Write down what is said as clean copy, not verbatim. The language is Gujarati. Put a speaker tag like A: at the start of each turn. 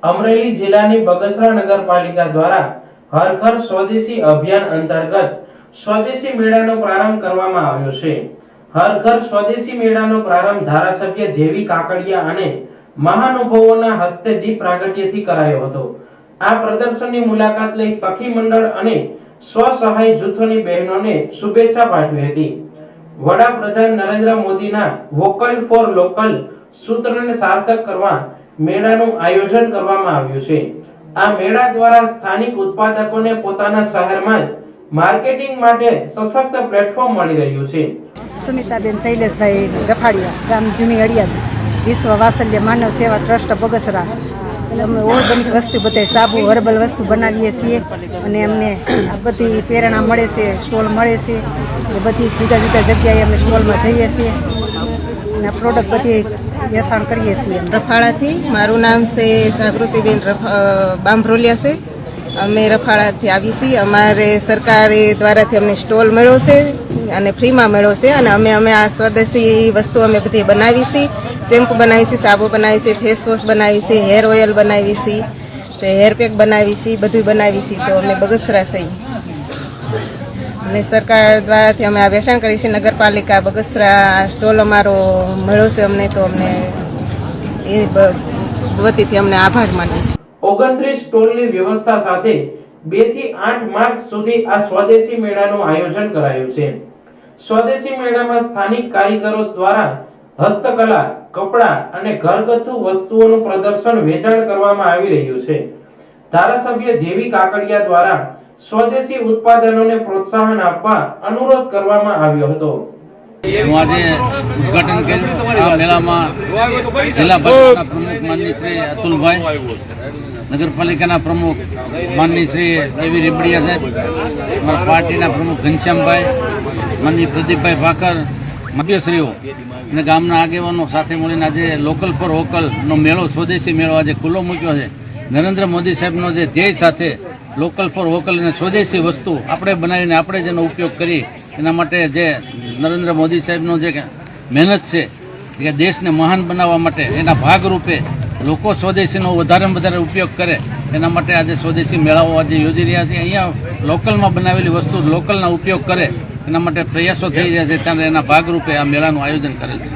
A: અમરેલી જિલ્લાની બગસરા નગરપાલિકા દ્વારા હર ઘર સ્વદેશી અભિયાન અંતર્ગત સ્વદેશી મેળાનો પ્રારંભ કરવામાં આવ્યો છે। હર ઘર સ્વદેશી મેળાનો પ્રારંભ ધારાસભ્ય જેવી કાકડિયા અને મહાનુભાવોના હસ્તે દીપ પ્રાગટ્યથી કરાયો હતો। આ પ્રદર્શનની મુલાકાત લઈ સખી મંડળ અને સ્વસહાય જૂથોની બહેનોને શુભેચ્છા પાઠવી હતી। વડાપ્રધાન નરેન્દ્ર મોદીના વોકલ ફોર લોકલ સૂત્રને સાર્થક કરવા મેળાનું આયોજન કરવામાં આવ્યું છે। આ મેળા દ્વારા સ્થાનિક ઉત્પાદકોને પોતાના શહેરમાં જ માર્કેટિંગ માટે સશક્ત પ્લેટફોર્મ મળી રહ્યું છે।
B: સુમિતાબેન શૈલેષભાઈ રફાડિયા, ગામ જૂની અડિયાદ, વિશ્વ વાત્સલ્ય માનવ સેવા ટ્રસ્ટ બગસરા। એટલે અમે ઓર્ગેનિક વસ્તુ બધી સાબુ હર્બલ વસ્તુ બનાવીએ છીએ અને અમને આ બધી પ્રેરણા મળે છે, સ્ટોલ મળે છે। એ બધી જુદા જુદા જગ્યાએ અમે સ્ટોલમાં જઈએ છીએ અને પ્રોડક્ટ બધી વેચાણ કરીએ છીએ।
C: રફાળાથી મારું નામ છે જાગૃતિબેન બામભરોલિયા છે। અમે રફાળાથી આવી છીએ। અમારે સરકારે દ્વારાથી અમને સ્ટોલ મળ્યો છે અને ફ્રીમાં મળ્યો છે અને અમે આ સ્વદેશી વસ્તુ અમે બધી બનાવી છીએ। શેમ્પુ બનાવી છીએ, સાબુ બનાવી છે, ફેસ વોશ બનાવી છે, હેર ઓઇલ બનાવી છે, તો હેર પેક બનાવી છે, બધું બનાવી છીએ। તો અમે બગસરા છીએ અને સરકાર દ્વારાથી અમે આ વેચાણ કરીએ છીએ। નગરપાલિકા બગસરા સ્ટોલ અમારો મળ્યો છે અમને, તો અમને એ વતીથી અમને આભાર માનીએ છીએ।
A: 29 સ્ટોલની વ્યવસ્થા સાથે 2 થી 8 માર્ચ સુધી આ સ્વદેશી મેળાનું આયોજન કરાયું છે। સ્વદેશી મેળામાં સ્થાનિક કારીગરો દ્વારા હસ્તકલા, કપડા અને ઘરગથ્થુ વસ્તુઓનું પ્રદર્શન વેચાણ કરવામાં આવી રહ્યું છે। ધારાસભ્ય જેવી કાકડિયા દ્વારા સ્વદેશી ઉત્પાદનોને પ્રોત્સાહન આપવા અનુરોધ કરવામાં આવ્યો હતો।
D: હું આજે ઉદ્ઘાટન કર્યું આ મેળામાં જિલ્લા ભાજપના પ્રમુખ માનની શ્રી અતુલભાઈ, નગરપાલિકાના પ્રમુખ માનની શ્રી દેવી રીબડિયા સાહેબ, અમારા પાર્ટીના પ્રમુખ ઘનશ્યામભાઈ, માનની પ્રદીપભાઈ ભાકર, મધ્યશ્રીઓ અને ગામના આગેવાનો સાથે મળીને આજે લોકલ ફોર વોકલનો મેળો, સ્વદેશી મેળો આજે ખુલ્લો મૂક્યો છે। નરેન્દ્ર મોદી સાહેબનો જે ધ્યેય સાથે લોકલ ફોર વોકલ અને સ્વદેશી વસ્તુ આપણે બનાવીને આપણે જેનો ઉપયોગ કરીએ, એના માટે જે નરેન્દ્ર મોદી સાહેબનો જે મહેનત છે કે દેશને મહાન બનાવવા માટે, એના ભાગરૂપે લોકો સ્વદેશીનો વધારેમાં વધારે ઉપયોગ કરે એના માટે આજે સ્વદેશી મેળાઓ આજે યોજી રહ્યા છે। અહીંયા લોકલમાં બનાવેલી વસ્તુ લોકલના ઉપયોગ કરે એના માટે પ્રયાસો થઈ રહ્યા છે, ત્યારે એના ભાગરૂપે આ મેળાનું આયોજન કરેલ છે।